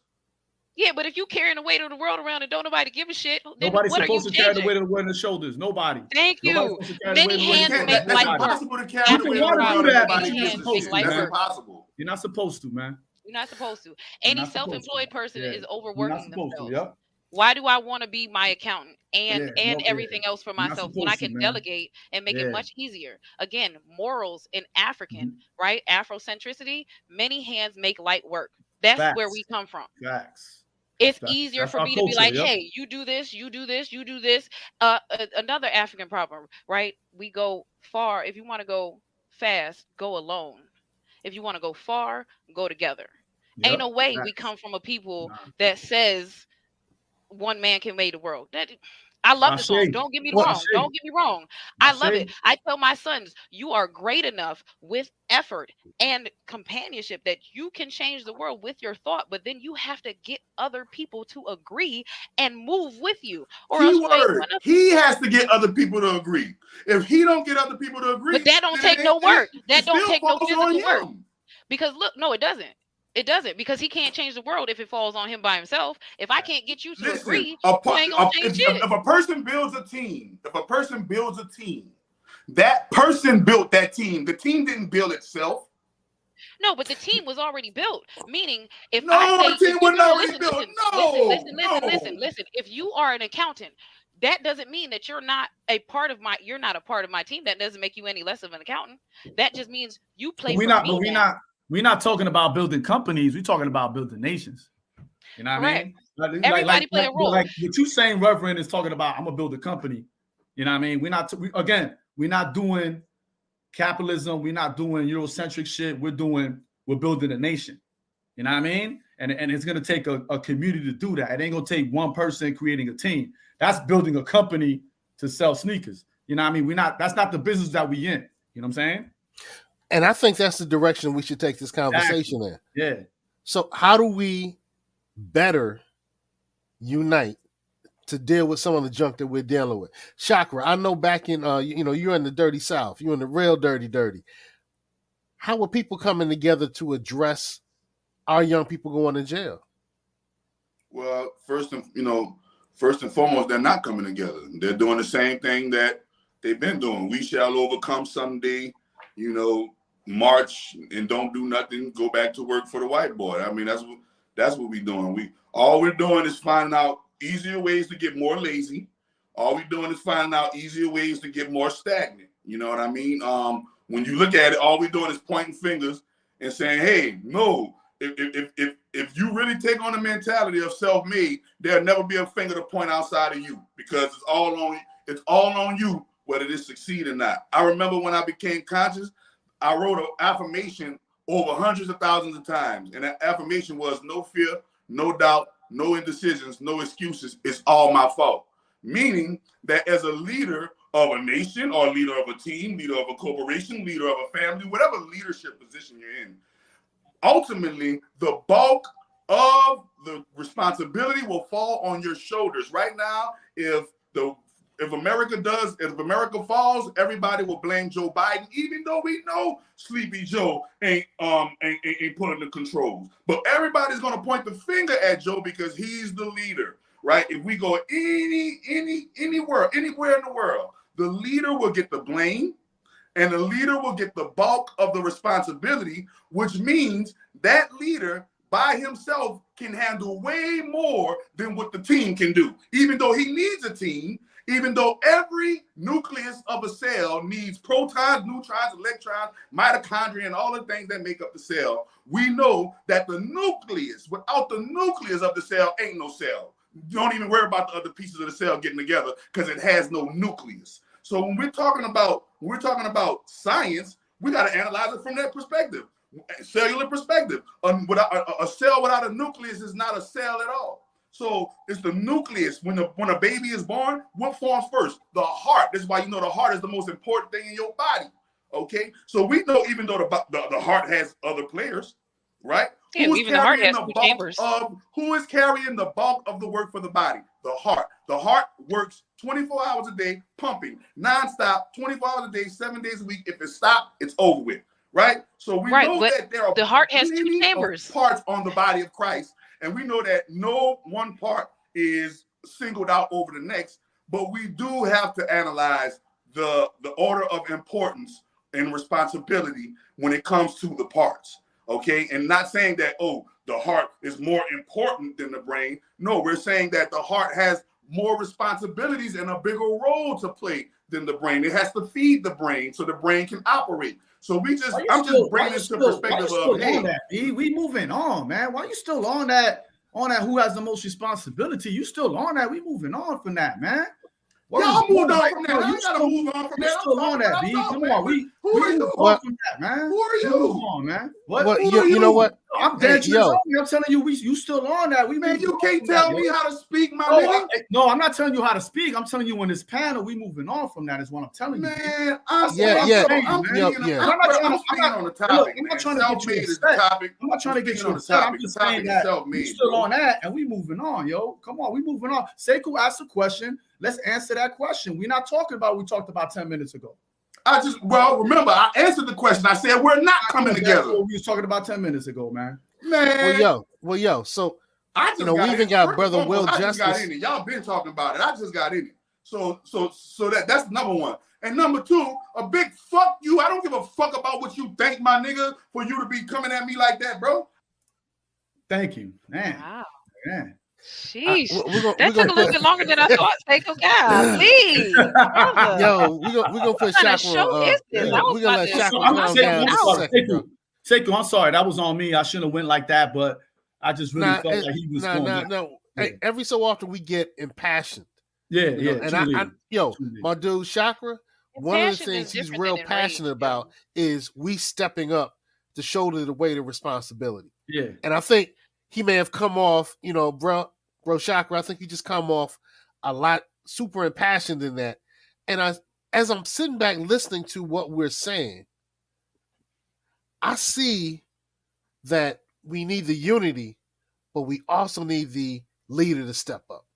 Yeah, but if you carrying the weight of the world around and don't nobody give a shit, then nobody's what supposed are you to carry the weight of the world on their shoulders. Nobody. Thank you. Many hands make light work. That's impossible. You're not supposed to, man. You're not supposed to. Any self-employed person is overworking themselves. Yep. Why do I want to be my accountant and everything else for myself when I can delegate and make it much easier? Again, morals in African, right? Afrocentricity, many hands make light work. That's where we come from. Facts. It's easier for me to be like, hey, you do this, you do this, you do this. Another African proverb, right? We go far. If you want to go fast, go alone. If you want to go far, go together. Ain't no way we come from a people that says one man can make the world. I love the song. Don't get me wrong. Don't get me wrong. I love it. I tell my sons, you are great enough with effort and companionship that you can change the world with your thought, but then you have to get other people to agree and move with you. Or he has to get other people to agree. If he don't get other people to agree, but that don't take no work. That don't take no physical work. Because look, no, it doesn't. It doesn't, because he can't change the world if it falls on him by himself. If I can't get you to agree, you ain't gonna change shit. If a person builds a team, that person built that team. The team didn't build itself. No, but the team was already built. Meaning, if the team was already built. Listen. If you are an accountant, that doesn't mean that you're not a part of my team. That doesn't make you any less of an accountant. That just means you play for me. We're not talking about building companies. We're talking about building nations. You know what I mean? Everybody play a role. Like what you saying, Reverend, is talking about, I'm going to build a company. You know what I mean? We're not doing capitalism. We're not doing Eurocentric shit. We're building a nation. You know what I mean? And it's going to take a community to do that. It ain't going to take one person creating a team. That's building a company to sell sneakers. You know what I mean? That's not the business that we in. You know what I'm saying? And I think that's the direction we should take this conversation in. Yeah. So how do we better unite to deal with some of the junk that we're dealing with? Chakra, I know back in, you're in the dirty South. You're in the real dirty. How are people coming together to address our young people going to jail? Well, first and foremost, they're not coming together. They're doing the same thing that they've been doing. We shall overcome someday, march and don't do nothing, go back to work for the white boy. I mean, that's what we're doing. All we're doing is finding out easier ways to get more lazy. All we're doing is finding out easier ways to get more stagnant. You know what I mean? When you look at it, all we're doing is pointing fingers and saying, hey, no, if you really take on the mentality of self-made, there'll never be a finger to point outside of you, because it's all on you, whether it succeed or not. I remember when I became conscious, I wrote an affirmation over hundreds of thousands of times. And that affirmation was no fear, no doubt, no indecisions, no excuses. It's all my fault. Meaning that as a leader of a nation or leader of a team, leader of a corporation, leader of a family, whatever leadership position you're in, ultimately the bulk of the responsibility will fall on your shoulders. Right now, if America falls, everybody will blame Joe Biden, even though we know Sleepy Joe ain't pulling the controls. But everybody's gonna point the finger at Joe because he's the leader, right? If we go anywhere in the world, the leader will get the blame, and the leader will get the bulk of the responsibility, which means that leader by himself can handle way more than what the team can do. Even though he needs a team, even though every nucleus of a cell needs protons, neutrons, electrons, mitochondria, and all the things that make up the cell, we know that the nucleus, without the nucleus of the cell, ain't no cell. Don't even worry about the other pieces of the cell getting together because it has no nucleus. So when we're talking about science, we got to analyze it from that perspective, cellular perspective. A cell without a nucleus is not a cell at all. So it's the nucleus. When a baby is born, what forms first? The heart. That's why the heart is the most important thing in your body. Okay, so we know even though the heart has other players, right? Yeah, even the heart has two chambers. Who is carrying the bulk of the work for the body? The heart. The heart works 24 hours a day, pumping, nonstop, 24 hours a day, 7 days a week. If it stops, it's over with, right? So we know that there are the heart has two chambers, parts on the body of Christ, and we know that no one part is singled out over the next. But we do have to analyze the order of importance and responsibility when it comes to the parts. Okay, and not saying that, the heart is more important than the brain. No, we're saying that the heart has more responsibilities and a bigger role to play than the brain. It has to feed the brain so the brain can operate. So I'm just bringing this to perspective of, hey, we moving on, man. Why you still on that who has the most responsibility? You still on that? We moving on from that, man. Y'all moved on from that. I gotta move on from that. You still on that, B? Come on, we move on from that, man. Who are you? Move on, man. What? You know what? I'm dead. I'm telling you, you still on that. You can't tell me how to speak, my nigga. No, I'm not telling you how to speak. I'm telling you in this panel, we moving on from that. Is what I'm telling you. Man, I'm speaking on the topic. I'm not trying to get you upset. I'm not trying to get you upset. I'm just saying that we still on that, and we moving on, yo. Come on, we moving on. Seko asked a question. Let's answer that question. We're not talking about what we talked about 10 minutes ago. Remember, I answered the question. I said we're not coming together. What we was talking about 10 minutes ago, man. Well, yo. So we even got Brother Will Justice. Y'all been talking about it. I just got in it. So that's number one. And number two, a big fuck you. I don't give a fuck about what you think, my nigga, for you to be coming at me like that, bro. Thank you, man. Wow. Man. Sheesh, that took a little bit longer than I thought. Seko, God, please. Yo, we're gonna put Chakra. We're gonna let Chakra calm down. Seko, I'm sorry, that was on me. I shouldn't have went like that, but I just really felt like he was going. No. Hey, every so often we get impassioned. Yeah. And my dude Chakra, one of the things he's real passionate about is we stepping up to shoulder the weight of responsibility. Yeah, and I think he may have come off, bro Chakra, I think he just come off a lot super impassioned in that. And as I'm sitting back listening to what we're saying, I see that we need the unity, but we also need the leader to step up.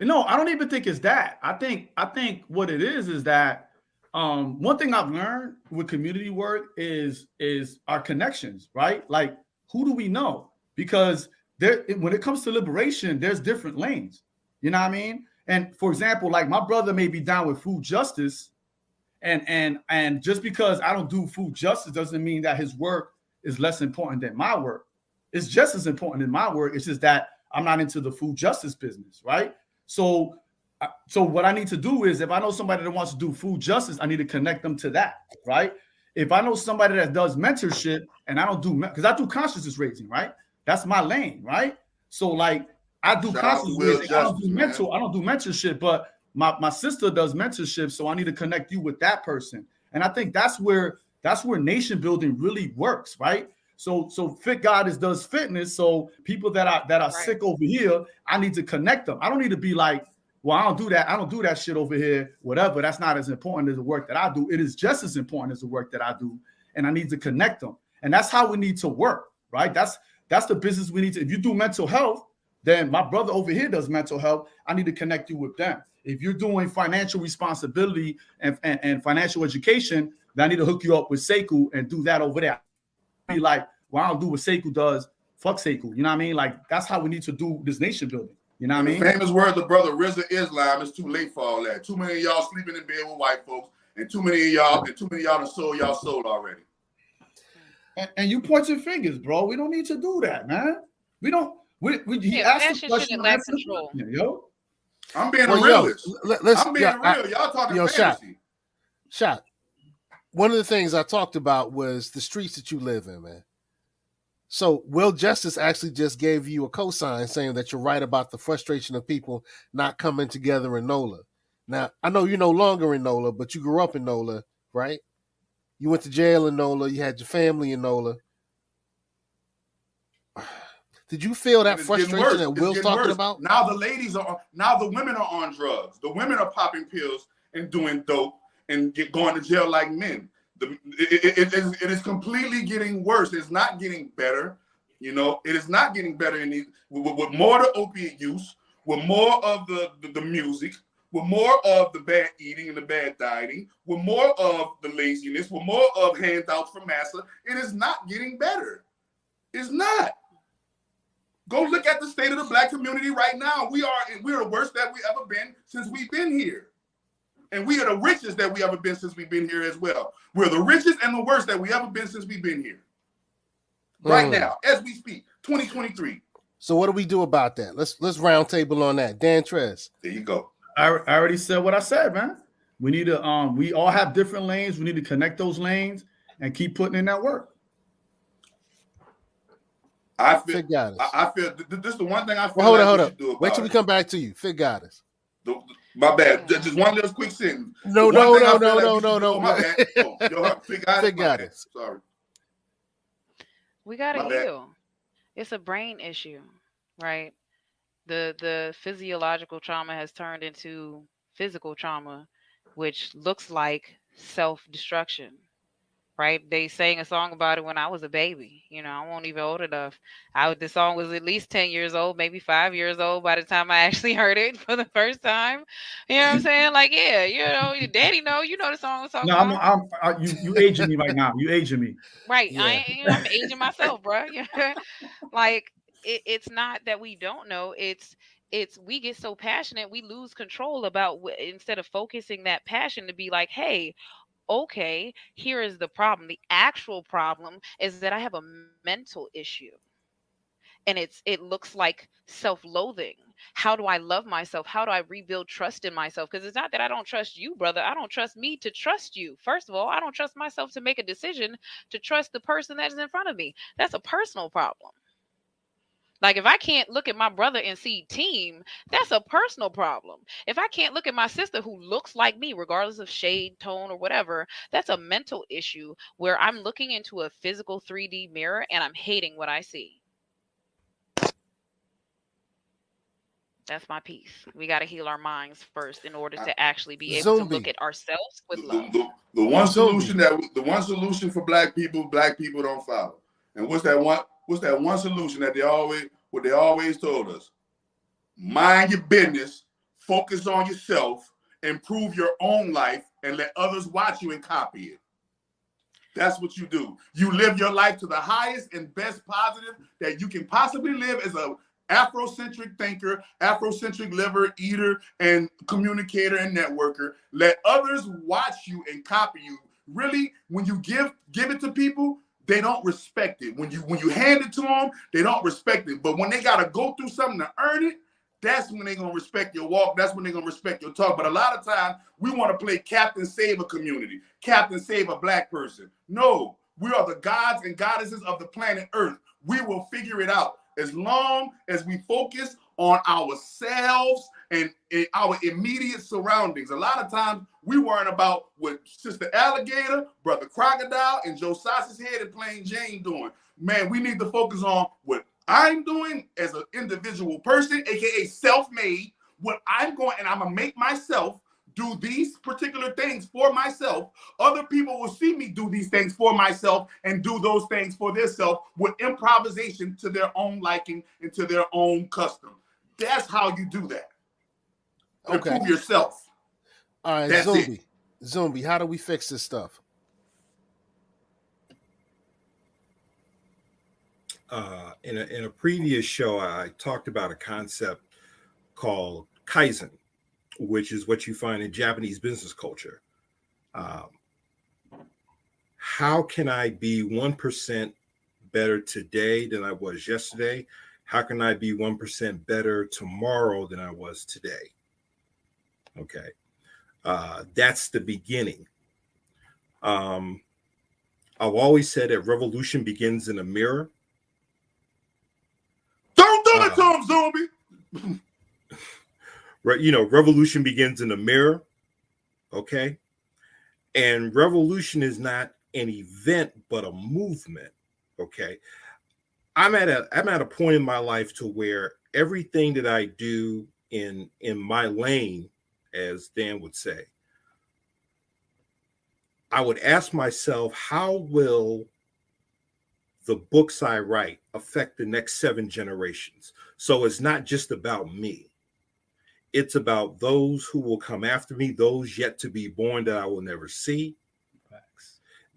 No, I don't even think it's that. I think what it is that one thing I've learned with community work is our connections, right? Like, who do we know? Because when it comes to liberation, there's different lanes. You know what I mean? And for example, like my brother may be down with food justice, and just because I don't do food justice doesn't mean that his work is less important than my work. It's just as important than my work. It's just that I'm not into the food justice business, right? So what I need to do is, if I know somebody that wants to do food justice, I need to connect them to that, right? If I know somebody that does mentorship, and I don't do, because I do consciousness raising, right? That's my lane, right? So like I do consciousness raising. I don't do mentorship, but my sister does mentorship, so I need to connect you with that person. And I think that's where nation building really works, right? So Fit Goddess does fitness. So people that are sick over here, I need to connect them. I don't need to be like, well, I don't do that. I don't do that shit over here. Whatever. That's not as important as the work that I do. It is just as important as the work that I do, and I need to connect them. And that's how we need to work, right? That's the business we need to. If you do mental health, then my brother over here does mental health. I need to connect you with them. If you're doing financial responsibility and financial education, then I need to hook you up with Seko and do that over there. Be like, well, I don't do what Seko does. Fuck Seko. You know what I mean? Like, that's how we need to do this nation building. You know what I mean? Famous words of brother Rizza Islam, it's too late for all that. Too many of y'all sleeping in bed with white folks, and too many of y'all done sold y'all soul already. And you pointing fingers, bro. We don't need to do that, man. We don't. He asked the question. Yo, I'm being a realist. I'm being real. Y'all talking fantasy. Shot. One of the things I talked about was the streets that you live in, man. So Will Justice actually just gave you a cosign saying that you're right about the frustration of people not coming together in NOLA. Now, I know you're no longer in NOLA, but you grew up in NOLA, right? You went to jail in NOLA. You had your family in NOLA. Did you feel that frustration that Will's talking about? Now the women are on drugs. The women are popping pills and doing dope and going to jail like men. It is completely getting worse. It's not getting better. You know, it is not getting better with more of the opiate use, with more of the music, with more of the bad eating and the bad dieting, with more of the laziness, with more of handouts from massa. It is not getting better. It's not. Go look at the state of the black community right now. We're the worst that we've ever been since we've been here. And we are the richest that we ever been since we've been here as well. We're the richest and the worst that we ever been since we've been here. Right now, as we speak, 2023. So what do we do about that? Let's round table on that. Dan Tres. There you go. I already said what I said, man. We need to we all have different lanes. We need to connect those lanes and keep putting in that work. I feel this is the one thing I feel. Well, hold up. Wait till we come back to you. Fit Goddess. My bad. Just one little quick sentence. No. My bad. Fit Goddess. Sorry. We gotta heal. It's a brain issue, right? The physiological trauma has turned into physical trauma, which looks like self-destruction. Right? They sang a song about it when I was a baby. You know, I wasn't even old enough. The song was at least 10 years old, maybe 5 years old by the time I actually heard it for the first time. You know what I'm saying? Like, yeah, you know, your daddy know, you know the song was talking about. You aging me right now. You aging me. Right. Yeah. I'm aging myself, bro. Like, it's not that we don't know. It's we get so passionate, we lose control about instead of focusing that passion to be like, hey, okay, here is the problem. The actual problem is that I have a mental issue. And it looks like self-loathing. How do I love myself? How do I rebuild trust in myself? Because it's not that I don't trust you, brother. I don't trust me to trust you. First of all, I don't trust myself to make a decision to trust the person that is in front of me. That's a personal problem. Like, if I can't look at my brother and see team, that's a personal problem. If I can't look at my sister who looks like me, regardless of shade, tone, or whatever, that's a mental issue where I'm looking into a physical 3D mirror and I'm hating what I see. That's my piece. We got to heal our minds first in order to actually be able to look at ourselves with love. The one solution for black people don't follow. And what's that one solution that they always told us? Mind your business, focus on yourself, improve your own life, and let others watch you and copy it. That's what you do. You live your life to the highest and best positive that you can possibly live as a Afrocentric thinker, Afrocentric liver, eater, and communicator and networker. Let others watch you and copy you. Really, when you give it to people, they don't respect it. When you hand it to them, they don't respect it. But when they gotta go through something to earn it, that's when they're gonna respect your walk. That's when they're gonna respect your talk. But a lot of times we want to play Captain Save a community, Captain Save a black person. No, we are the gods and goddesses of the planet Earth. We will figure it out. As long as we focus on ourselves and in our immediate surroundings. A lot of times we worrying about what Sister Alligator, Brother Crocodile, and Joe Sausage Head and Plain Jane doing. Man, we need to focus on what I'm doing as an individual person, aka self-made, what I'm going, and I'm gonna make myself do these particular things for myself. Other people will see me do these things for myself and do those things for themselves with improvisation to their own liking and to their own custom. That's how you do that. Okay. Improve yourself. All right, That's Zumbi. it. Zumbi, how do we fix this stuff? In a previous show, I talked about a concept called Kaizen, which is what you find in Japanese business culture. How can I be 1% better today than I was yesterday? How can I be 1% better tomorrow than I was today? Okay. That's the beginning. I've always said that revolution begins in a mirror. Don't do it to him, Zumbi. Right, revolution begins in the mirror. Okay. And revolution is not an event, but a movement. Okay. I'm at a point in my life to where everything that I do in my lane, as Dan would say, I would ask myself, how will the books I write affect the next 7 generations? So it's not just about me. It's about those who will come after me, those yet to be born that I will never see,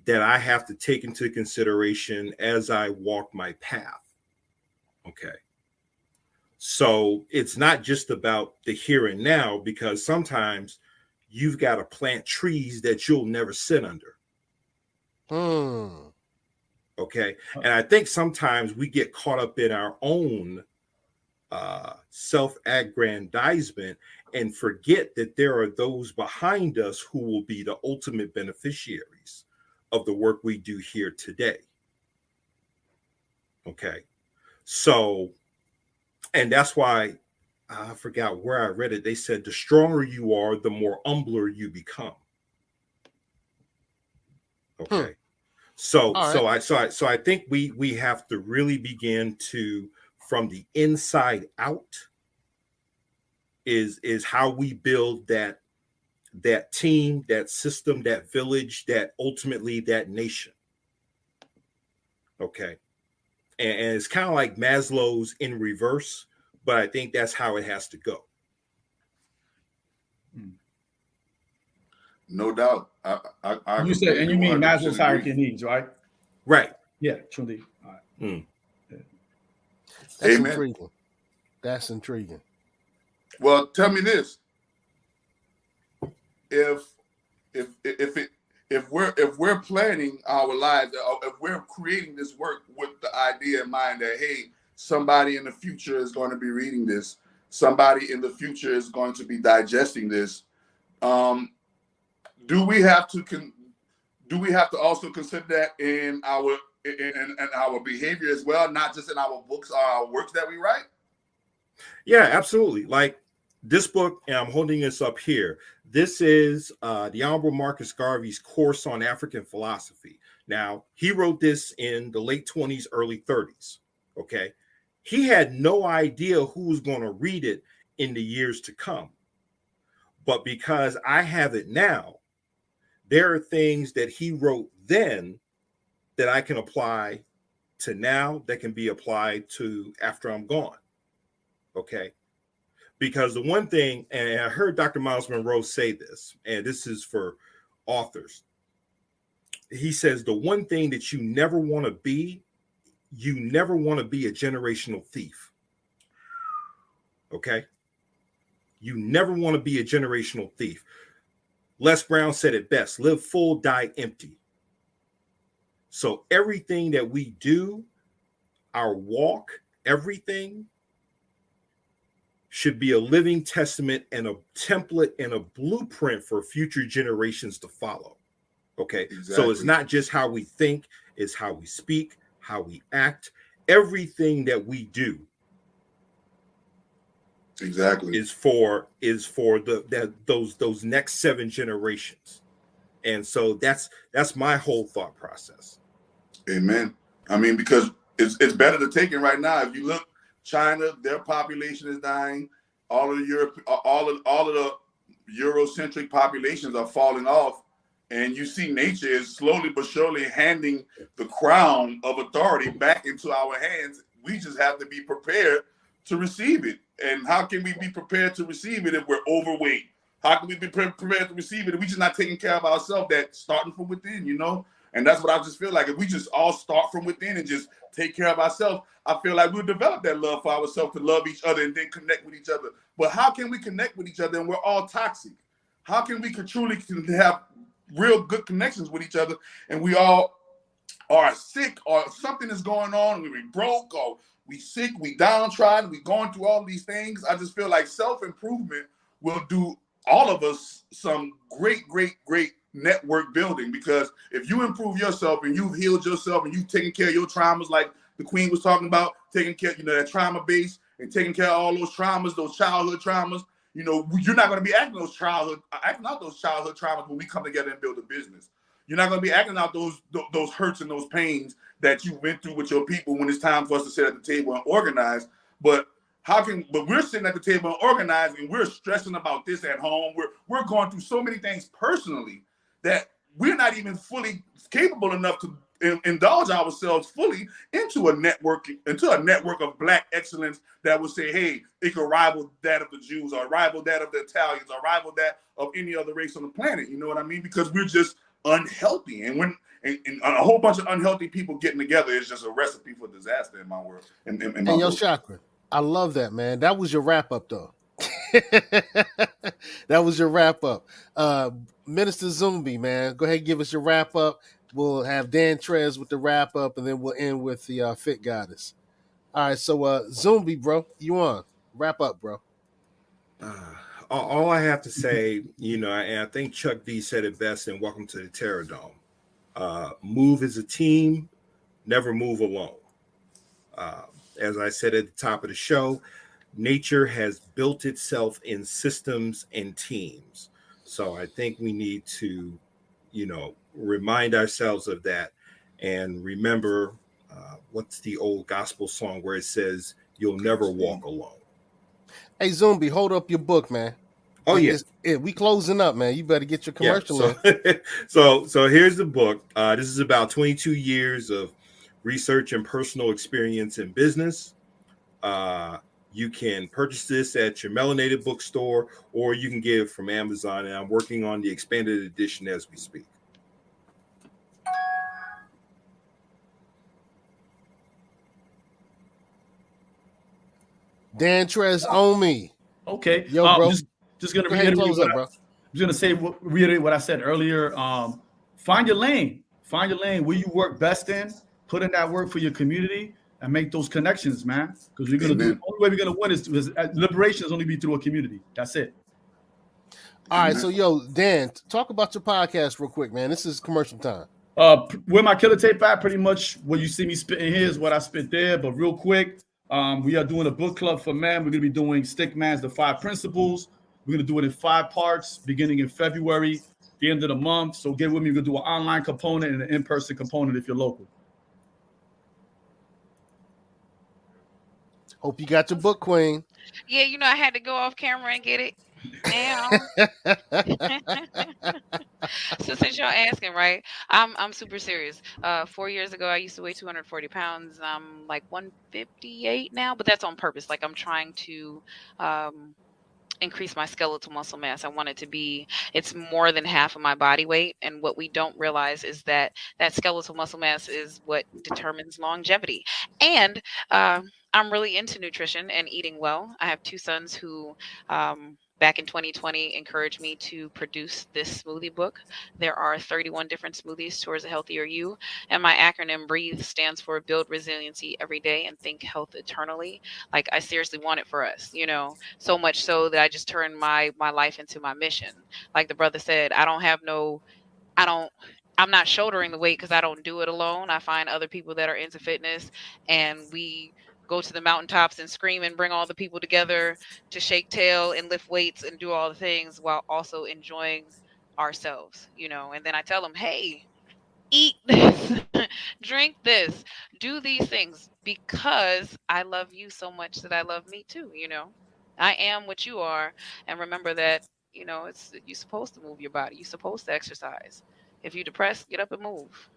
that I have to take into consideration as I walk my path. Okay. So it's not just about the here and now, because sometimes you've got to plant trees that you'll never sit under. Okay. And I think sometimes we get caught up in our own self-aggrandizement and forget that there are those behind us who will be the ultimate beneficiaries of the work we do here today. Okay. So, and that's why I forgot where I read it. They said the stronger you are, the more humbler you become. Okay. So I think we have to really begin to, from the inside out, is how we build that team, that system, that village, that ultimately that nation. Okay. And it's kind of like Maslow's in reverse, but I think that's how it has to go. No doubt. I You said, and you mean 100% Maslow's hierarchy agree. of needs, right? Right. Yeah, truly. All right. That's Amen. intriguing. That's intriguing. Well, tell me this: if we're planning our lives, if we're creating this work with the idea in mind that, hey, somebody in the future is going to be reading this, somebody in the future is going to be digesting this, do we have to also consider that in our behavior as well, not just in our books or our works that we write? Yeah, absolutely. Like this book, and I'm holding this up here. This is the Honorable Marcus Garvey's course on African philosophy. Now, he wrote this in the late 20s, early 30s. Okay. He had no idea who was going to read it in the years to come. But because I have it now, there are things that he wrote then that I can apply to now, that can be applied to after I'm gone. Okay. Because the one thing, and I heard Dr. Miles Monroe say this, and this is for authors. He says the one thing that you never want to be a generational thief. Okay? You never want to be a generational thief. Les Brown said it best: live full, die empty. So everything that we do, our walk, everything should be a living testament and a template and a blueprint for future generations to follow. Okay. Exactly. So it's not just how we think, it's how we speak, how we act. Everything that we do is for those next 7 generations. And so that's my whole thought process. Amen. I mean, because it's better to take it right now. If you look, China, their population is dying. All of the Eurocentric populations are falling off, and you see nature is slowly but surely handing the crown of authority back into our hands. We just have to be prepared to receive it. And how can we be prepared to receive it if we're overweight? How can we be prepared to receive it if we're just not taking care of ourselves? That starting from within, you know? And that's what I just feel like. If we just all start from within and just take care of ourselves, I feel like we'll develop that love for ourselves to love each other and then connect with each other. But how can we connect with each other and we're all toxic? How can we truly have real good connections with each other and we all are sick or something is going on, we broke or we sick, we downtrodden, we going through all these things? I just feel like self-improvement will do all of us some great network building, because if you improve yourself and you've healed yourself and you've taken care of your traumas, like the Queen was talking about, taking care, that trauma base and taking care of all those traumas, those childhood traumas, you're not going to be acting out those childhood traumas when we come together and build a business. You're not going to be acting out those hurts and those pains that you went through with your people when it's time for us to sit at the table and organize. But we're sitting at the table and organizing, and we're stressing about this at home. We're going through so many things personally that we're not even fully capable enough to indulge ourselves fully into a network of Black excellence that would say, hey, it could rival that of the Jews or rival that of the Italians or rival that of any other race on the planet. You know what I mean? Because we're just unhealthy. And when a whole bunch of unhealthy people getting together is just a recipe for disaster in my world. And yo, Chakra, I love that, man. That was your wrap up, though. That was your wrap up. Minister Zumbi, man, go ahead and give us your wrap up. We'll have Dan Trez with the wrap up, and then we'll end with the Fit Goddess. All right, so Zumbi, bro, you on? Wrap up, bro. All I have to say, and I think Chuck D said it best in Welcome to the Terror Dome. Move as a team, never move alone. As I said at the top of the show, nature has built itself in systems and teams. So I think we need to, remind ourselves of that and remember what's the old gospel song where it says, you'll never walk alone. Hey, Zumbi, hold up your book, man. Oh, yeah. We closing up, man. You better get your commercial in. So here's the book. This is about 22 years of research and personal experience in business. You can purchase this at your Melanated bookstore, or you can get it from Amazon. And I'm working on the expanded edition as we speak. Dan Trez on me. Okay. Yo, bro. Just going to reiterate what I said earlier. Find your lane. Find your lane where you work best in. Put in that work for your community and make those connections, man. Because we're going to do the only way we're going to win is liberation is only be through a community. That's it. All right. So, yo, Dan, talk about your podcast real quick, man. This is commercial time. Where my killer tape at, pretty much what you see me spitting here is what I spit there. But real quick, we are doing a book club for men. We're going to be doing Stickman's The 5 Principles. We're going to do it in 5 parts, beginning in February, the end of the month. So get with me. We're going to do an online component and an in-person component if you're local. Hope you got your book, Queen. Yeah, you know, I had to go off camera and get it. Now, so since y'all asking, right? I'm super serious. 4 years ago, I used to weigh 240 pounds. I'm like 158 now, but that's on purpose. Like I'm trying to increase my skeletal muscle mass. I want it to be, it's more than half of my body weight. And what we don't realize is that that skeletal muscle mass is what determines longevity. And I'm really into nutrition and eating well. I have two sons who, back in 2020, encouraged me to produce this smoothie book. There are 31 different smoothies towards a healthier you. And my acronym BREATHE stands for Build Resiliency Every Day and Think Health Eternally. Like I seriously want it for us, you know, so much so that I just turned my life into my mission. Like the brother said, I'm not shouldering the weight because I don't do it alone. I find other people that are into fitness and we go to the mountaintops and scream and bring all the people together to shake tail and lift weights and do all the things while also enjoying ourselves, you know. And then I tell them, hey, eat this, drink this, do these things because I love you so much that I love me too, you know. I am what you are. And remember that, you know, it's you're supposed to move your body. You're supposed to exercise. If you're depressed, get up and move.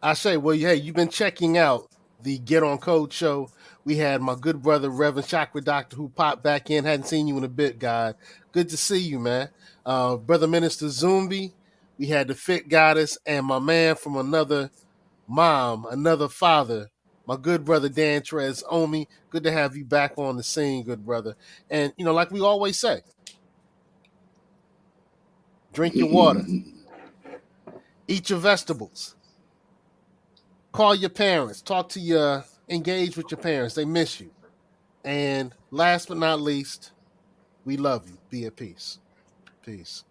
I say, well, hey, you've been checking out the Get On Code show. We had my good brother, Reverend Chakra Doctor, who popped back in. Hadn't seen you in a bit, God. Good to see you, man. Brother Minister Zumbi. We had the Fit Goddess and my man from another mom, another father, my good brother Dan Trez Omi. Good to have you back on the scene, good brother. And, you know, like we always say, drink your water, eat your vegetables, call your parents, talk to your, engage with your parents. They miss you. And last but not least, we love you. Be at peace. Peace.